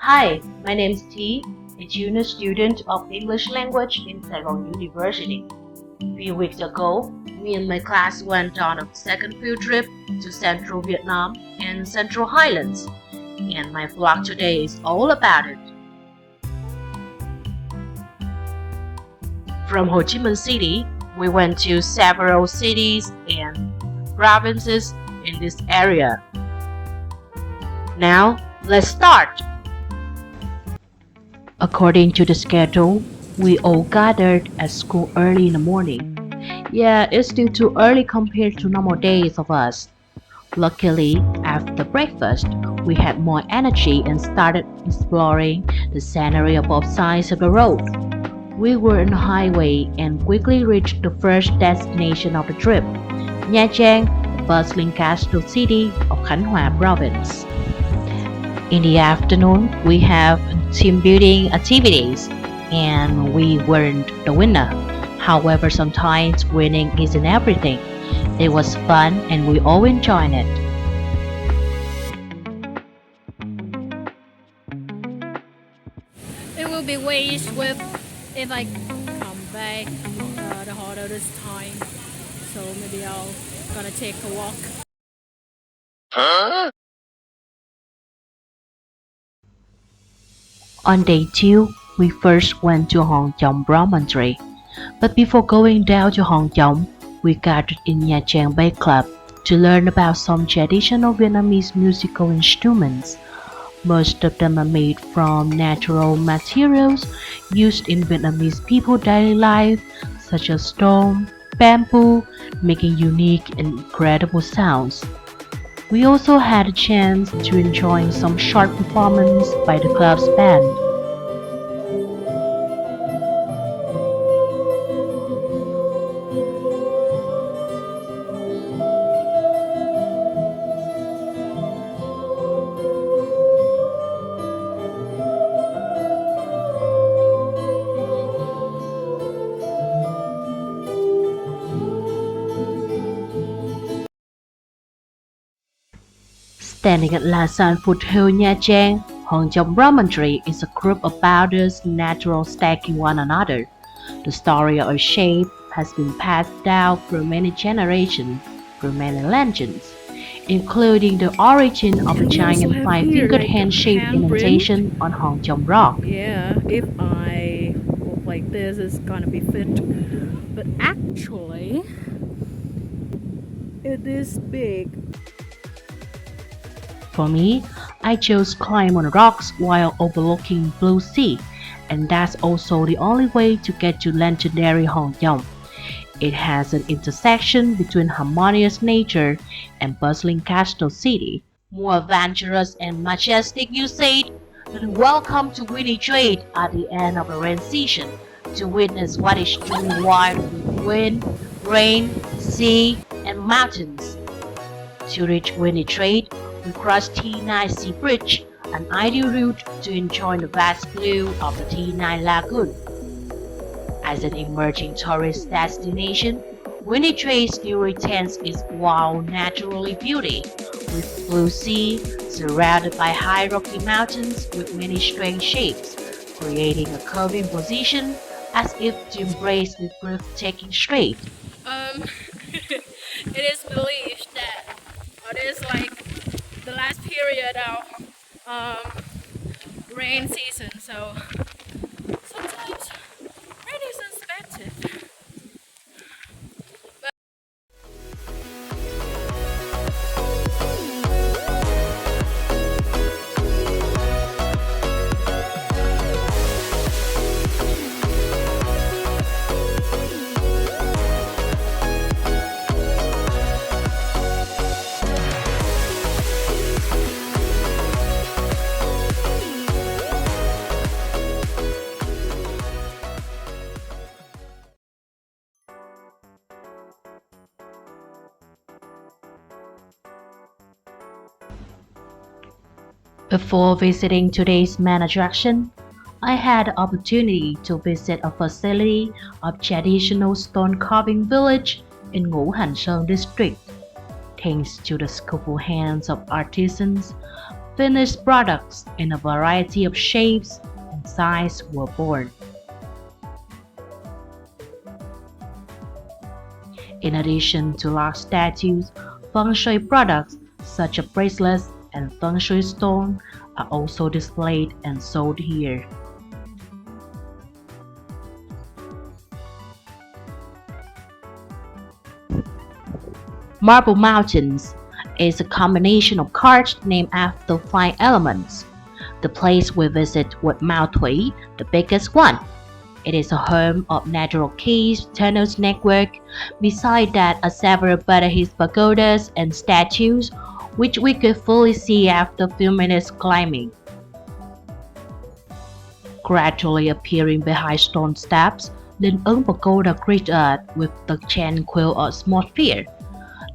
Hi, my name is T, a junior student of English language in Saigon University. A few weeks ago, me and my class went on a second field trip to central Vietnam and central highlands, and my vlog today is all about it. From Ho Chi Minh City, we went to several cities and provinces in this area. Now, let's start! According to the schedule, we all gathered at school early in the morning. Yeah, it's still too early compared to normal days of us. Luckily, after breakfast, we had more energy and started exploring the scenery on both sides of the road. We were on the highway and quickly reached the first destination of the trip, Nha Trang, the bustling capital city of Khánh Hòa province. In the afternoon, we have team building activities, and we weren't the winner. However, sometimes winning isn't everything. It was fun and we all enjoyed it. It will be waste with if I come back the hotel this time. So maybe I'll gonna take a walk. On day 2, we first went to Hong Chong Promontory. But before going down to Hong Chong, we gathered in Nha Trang Bay Club to learn about some traditional Vietnamese musical instruments. Most of them are made from natural materials used in Vietnamese people's daily life, such as stone, bamboo, making unique and incredible sounds. We also had a chance to enjoy some short performance by the club's band. Standing at La San foothill Nha Trang, Hong Chong Promontory is a group of boulders natural stacking one another. The story of a shape has been passed down for many generations through many legends, including the origin of the giant five-fingered hand-shaped indentation on Hong Chong rock. Yeah, if I walk like this, it's gonna be fit. But actually, it is big. For me, I chose climb on rocks while overlooking blue sea, and that's also the only way to get to legendary Hong Kong. It has an intersection between harmonious nature and bustling capital city. More adventurous and majestic, you said? Then welcome to Winnie Trade at the end of the rain season to witness what is truly wild with wind, rain, sea, and mountains. To reach Winnie Trade, we crossed T9 Sea Bridge, an ideal route to enjoy the vast blue of the T9 Lagoon. As an emerging tourist destination, Winnie Trade still retains its wild natural beauty, with blue sea surrounded by high rocky mountains with many strange shapes, creating a curving position as if to embrace the breathtaking strait. It is believed that it is like the last period of rain season, so sometimes rain is unexpected. Before visiting today's main attraction, I had the opportunity to visit a facility of traditional stone carving village in Nguyen district. Thanks to the skillful hands of artisans, Finished products in a variety of shapes and sizes were born. In addition to large statues, feng shui products such as bracelets and feng shui stones are also displayed and sold here. Marble Mountains is a combination of cards named after flying elements. The place we visit was Mao Tui, the biggest one. It is a home of natural caves, tunnels network. Beside that are several Buddhist pagodas and statues, which we could fully see after a few minutes climbing. Gradually appearing behind stone steps, Linh Ấn Pagoda greeted us with the tranquil atmosphere.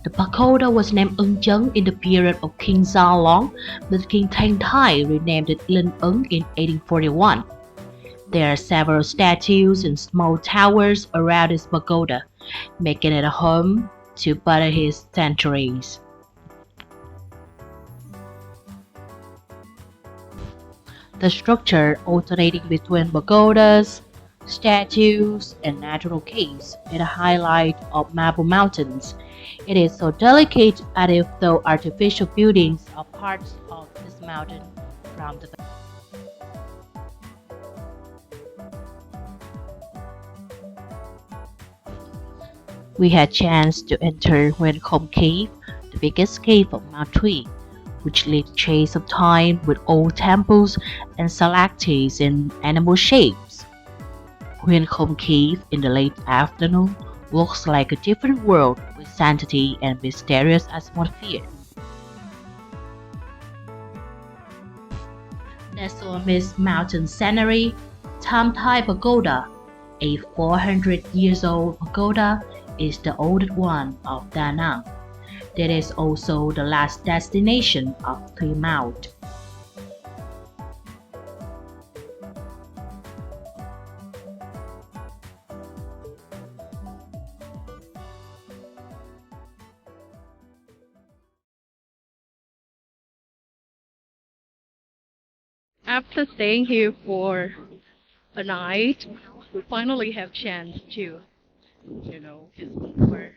The pagoda was named Ân Chấn in the period of King Gia Long, but King Thanh Thai renamed it Linh Ấn in 1841. There are several statues and small towers around this pagoda, making it a home to Buddhist centuries. The structure alternating between pagodas, statues, and natural caves is a highlight of Marble Mountains. It is so delicate as if though artificial buildings are parts of this mountain from the We had chance to enter Nguyen Cave, the biggest cave of Mount Tui, which leaves traces of time with old temples and stalactites in animal shapes. Nguyen Cave in the late afternoon looks like a different world with sanctity and mysterious atmosphere. Nestled amidst mountain scenery, Tam Thai Pagoda, a 400 years old pagoda, is the oldest one of Da Nang. That is also the last destination of Three Mount. After staying here for a night, we finally have chance to, explore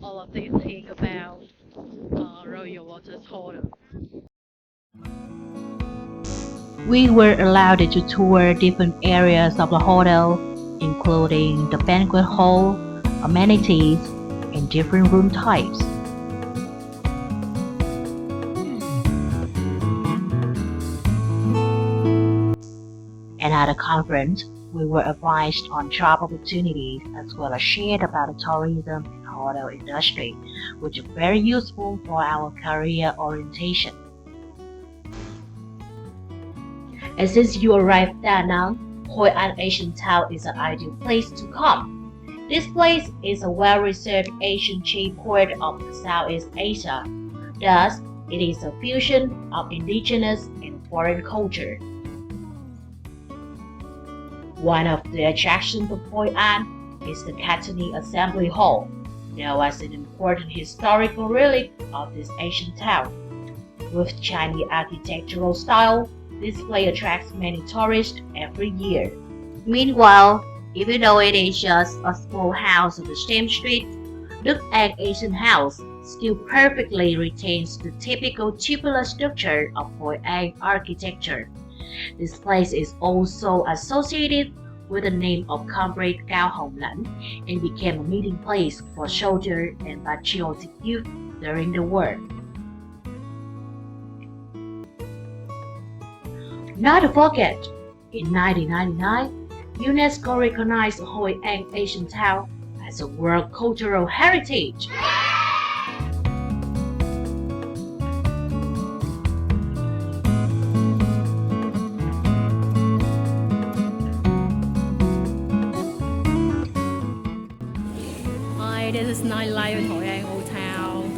all of these things about Royal Waters Hotel. We were allowed to tour different areas of the hotel, including the banquet hall, amenities, and different room types. And at the conference, we were advised on job opportunities as well as shared about the tourism and hotel industry, which is very useful for our career orientation. And since you arrived at Da Nang, Hoi An Asian Town is an ideal place to come. This place is a well-researched Asian chief port of Southeast Asia. Thus, it is a fusion of indigenous and foreign culture. One of the attractions of Hoi An is the Cantonese Assembly Hall, known as an important historical relic of this ancient town. With Chinese architectural style, this place attracts many tourists every year. Meanwhile, even though it is just a small house on the same street, Đức An Asian House still perfectly retains the typical tubular structure of Hoi An architecture. This place is also associated with the name of Comrade Cao Hồng Lãnh and became a meeting place for soldiers and patriotic youth during the war. Not to forget, in 1999, UNESCO recognized Hoi An Asian Town as a World Cultural Heritage. Hi, this is nightlife in Hoi An Old Town.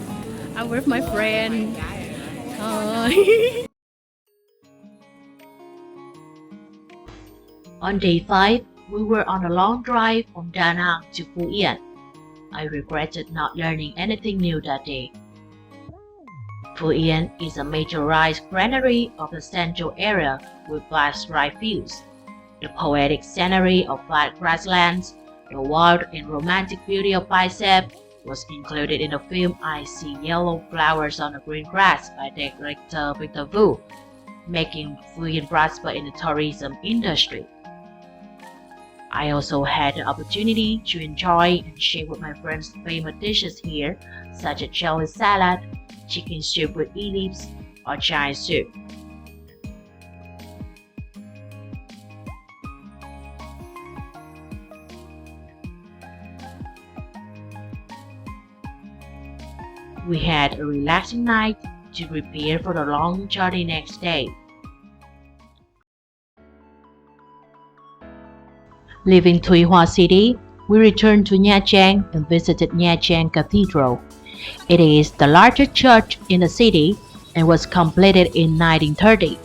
I'm with my friend. Hi. On day 5, we were on a long drive from Da Nang to Phú Yên. I regretted not learning anything new that day. Nguyen is a major rice granary of the central area with vast rice fields. The poetic scenery of flat grasslands, the wild and romantic beauty of bicep was included in the film I See Yellow Flowers on the Green Grass by director Victor Vu, making Nguyen prosper in the tourism industry. I also had the opportunity to enjoy and share with my friends famous dishes here, such as jelly salad, chicken soup with leaves, or chai soup. We had a relaxing night to prepare for the long journey next day. Leaving Thuy Hoa City, we returned to Nha Trang and visited Nha Trang Cathedral. It is the largest church in the city and was completed in 1930.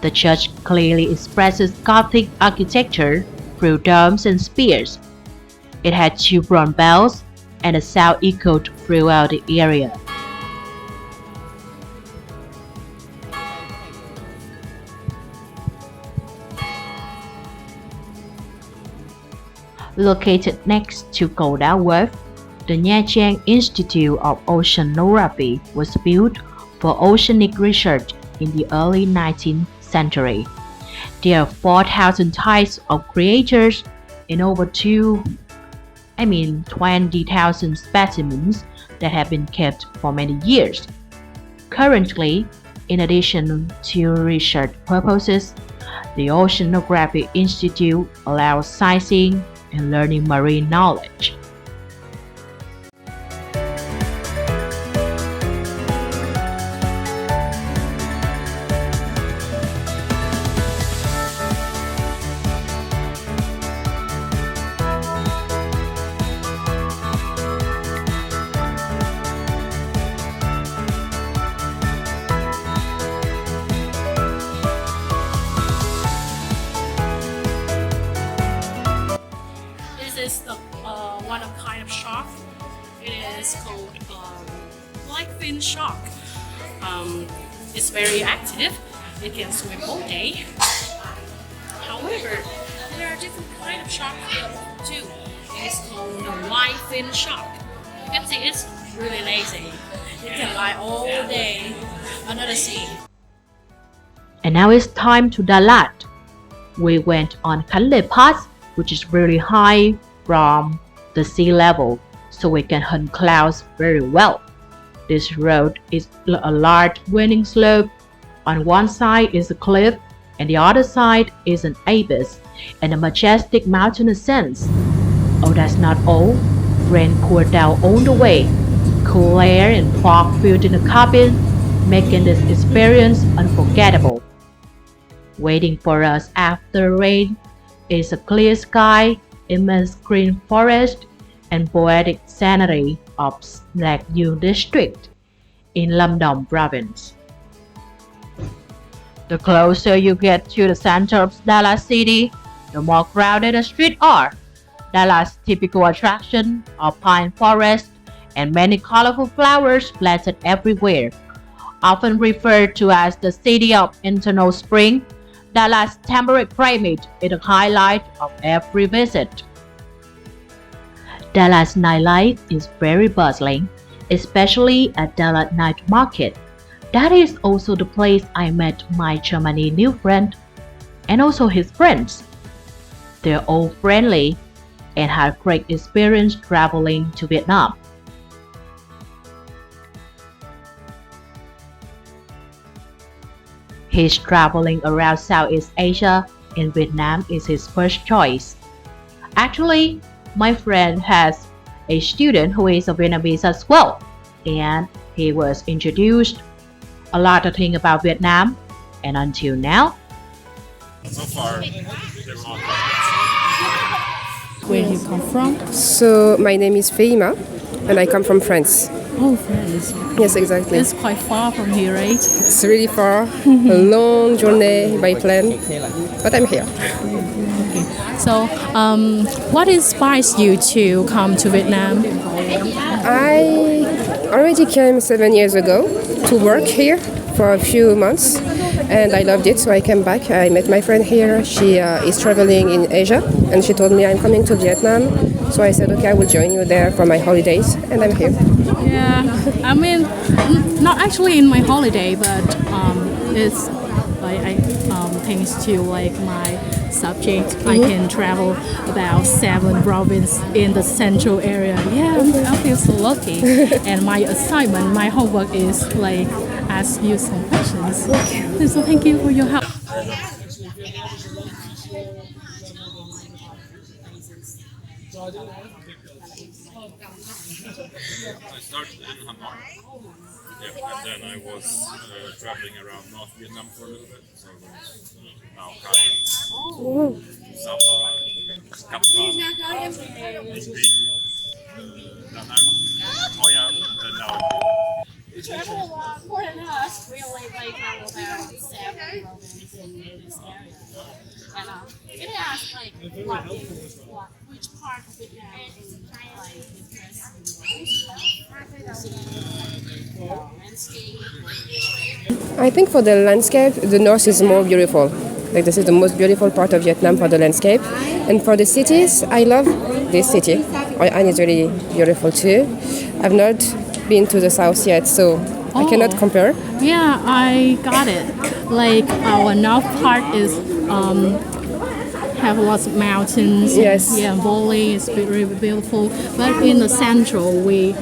The church clearly expresses Gothic architecture through domes and spires. It had two bronze bells, and the sound echoed throughout the area. Located next to Golda Wharf, the Nha Trang Institute of Oceanography was built for oceanic research in the early 19th century. There are 4,000 types of creatures and over 20,000 specimens that have been kept for many years. Currently, in addition to research purposes, the Oceanography Institute allows sightseeing and learning marine knowledge. This is the one of kind of shark. It is called blackfin shark. It's very active. It can swim all day. However, there are different kind of shark here too. It's called the whitefin shark. You can see it's really lazy. It can lie all day under the sea. And now it's time to Dalat. We went on Kanle Pass, which is really high from the sea level, so we can hunt clouds very well. This road is a large winding slope. On one side is a cliff, and the other side is an abyss and a majestic mountain ascents. Oh, that's not all. Rain poured down all the way. Cool air and fog filled in the cabin, making this experience unforgettable. Waiting for us after rain is a clear sky, immense green forest, and poetic scenery of Lạc Dương district in Lâm Đồng province. The closer you get to the center of Dallas City, the more crowded the streets are. Dallas' typical attraction are pine forests and many colorful flowers planted everywhere. Often referred to as the city of eternal spring, Dallas' temperate climate is a highlight of every visit. Dallas nightlife is very bustling, especially at Dallas Night Market. That is also the place I met my Germany new friend and also his friends. They're all friendly and had great experience traveling to Vietnam. He's traveling around Southeast Asia and Vietnam is his first choice. Actually, my friend has a student who is a Vietnamese as well, and he was introduced a lot of things about Vietnam, and until now. So far, they're all Where do you come from? So my name is Feima and I come from France. Oh, France. Yes, exactly. It's quite far from here, right? It's really far, a long journey by plane, but I'm here. So, what inspires you to come to Vietnam? already came 7 years ago to work here for a few months, and I loved it, so I came back. I met my friend here. She is traveling in Asia, and she told me I'm coming to Vietnam. So I said, okay, I will join you there for my holidays, and I'm here. Yeah, I mean, not actually in my holiday, but it's like thanks to like my subject, I can travel about 7 provinces in the central area. Yeah, I feel so lucky. And my assignment, my homework is like ask you some questions. Okay. So thank you for your help. I started in Hanoi. Yeah, and then I was traveling around North Vietnam for a little bit. So I was Lao Cai, Sapa, Cam Phan, Ninh Bình, Da Nang, Hoi An, and now You travel a lot more than us. We only like travel about 7 provinces in this area. And can I ask like which part of Vietnam is like landscape? I think for the landscape, the north is more beautiful. Like this is the most beautiful part of Vietnam for the landscape. And for the cities, I love this city. Hoi An is really beautiful too. I've not been to the south yet, so I cannot compare. Yeah, I got it. Like our north part is have lots of mountains. Yes. Yeah, valley is very beautiful. But in the central, we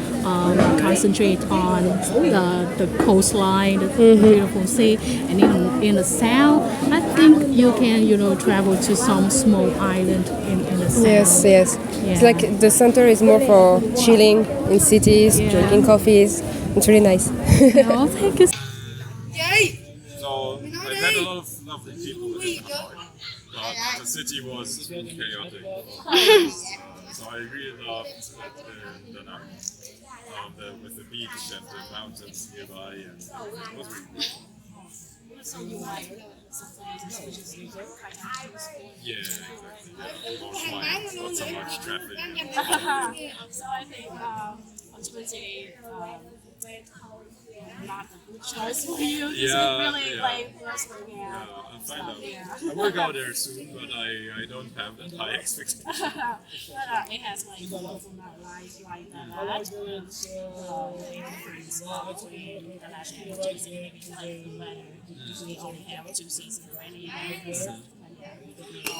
concentrate on the coastline, the beautiful sea. And in the south, I think you can travel to some small island in the south. Yes, yes. Yeah. It's like the center is more for chilling in cities, drinking coffees. It's really nice. Oh, thank you. So I met a lot of lovely people in Hanoi, but the city was chaotic. So I really loved that Da Nang, with the beach and the mountains nearby, and it was really cool. So you like some places which is kind of Yeah, exactly. Yeah. More quiet, not so much traffic. So I think ultimately not a good choice for you. Yeah, Really yeah. like works for me. I'll find out. I will go there soon, but I don't have that high expectation. But it has like lots of nightlife like that. Between the last and TTCM2, like the weather. We only have 2 seasons rainy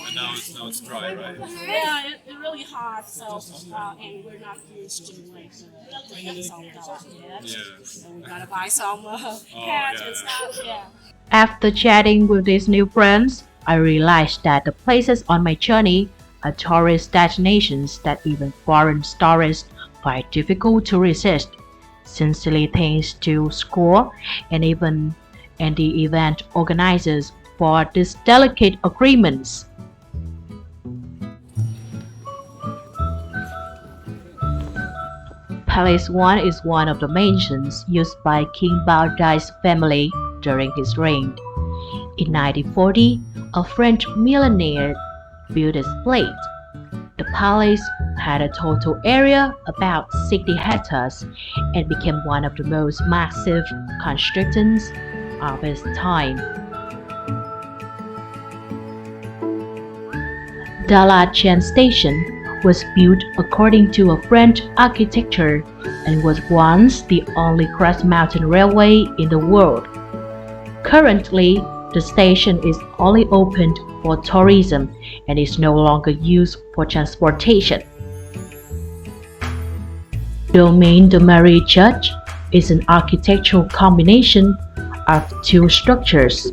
And now it's dry, right? Yeah, it's really hot. So and we're not used to like the rain song yet. Yeah. So we gotta buy some hats yeah. and stuff. Yeah. After chatting with these new friends, I realized that the places on my journey are tourist destinations that even foreign tourists find difficult to resist. Sincerely thanks to school and the event organizers for these delicate agreements. Palace 1 is one of the mansions used by King Bao Dai's family during his reign. In 1940, a French millionaire built this place. The palace had a total area about 60 hectares and became one of the most massive constructions of its time. Dalachen Station was built according to a French architecture and was once the only cross-mountain railway in the world. Currently, the station is only opened for tourism and is no longer used for transportation. Domaine de Marie Church is an architectural combination of 2 structures.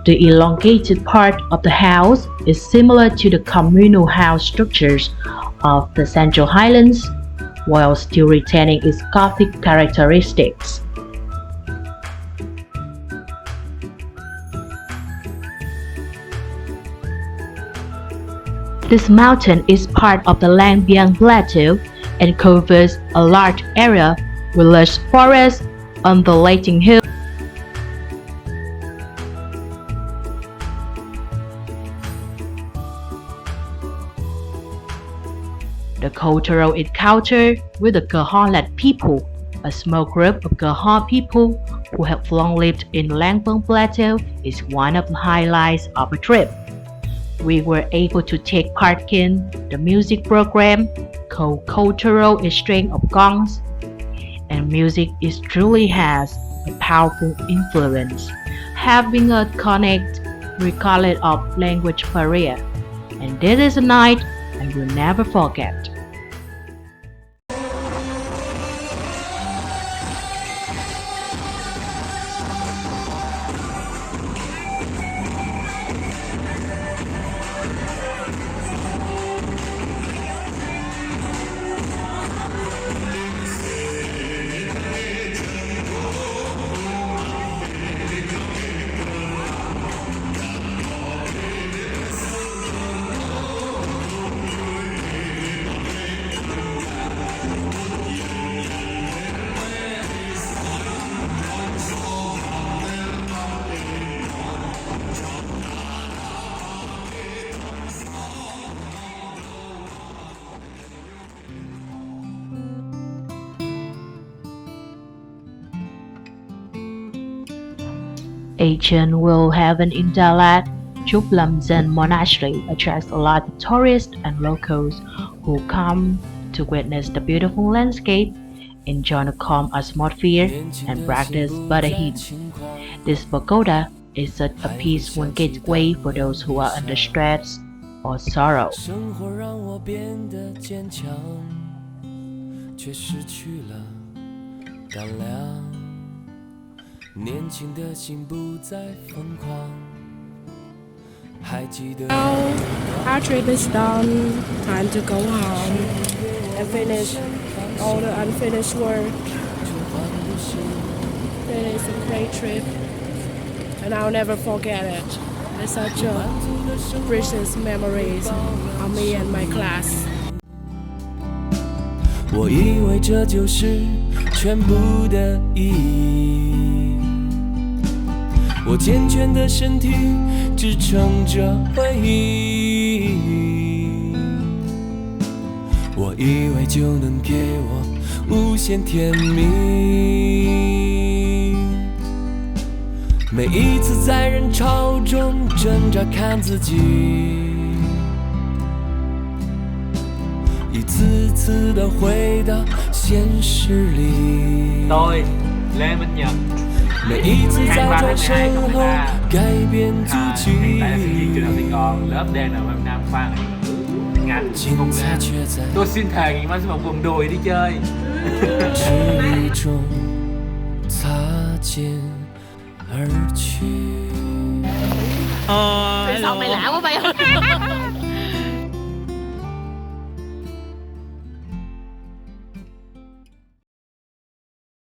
The elongated part of the house is similar to the communal house structures of the Central Highlands, while still retaining its Gothic characteristics. This mountain is part of the Lang Biang Plateau and covers a large area with lush forests, undulating hills, the cultural encounter with the Kehonlet people A small group of Gaha people who have long lived in Langpung Plateau is one of the highlights of the trip. We were able to take part in the music program called Cultural Exchange of Gongs, and music is truly has a powerful influence, having a connect regardless of language barrier. And this is a night I will never forget. Asian will heaven in Dalat, Chuklam Zen Monastery attracts a lot of tourists and locals who come to witness the beautiful landscape, enjoy the calm atmosphere, and practice Buddhism. This pagoda is such a peaceful gateway for those who are under stress or sorrow. 生活让我变得坚强，却失去了胆量。年轻的心不再疯狂，还记得。 Now our trip is done. Time to go home and finish all the unfinished work. It is a great trip, and I'll never forget it. It's such a precious memories of me and my class. 我以为这就是全部的意义，我健全的身体支撑着回忆，我以为就能给我无限甜蜜。每一次在人潮中挣扎看自己，一次次的回到现实里。 Tôi Lê Minh Nhật 每一次在转身后改变足迹， hiện tại là sinh viên trường đại học Sài Gòn, lớp DN Nam khoa ngoại ngữ ngành chuyên môn Nga. Tôi xin thề ngày mai sẽ một vùng đùi đi chơi. 指一种擦肩而去。 Xong mày lạ quá bay ơi.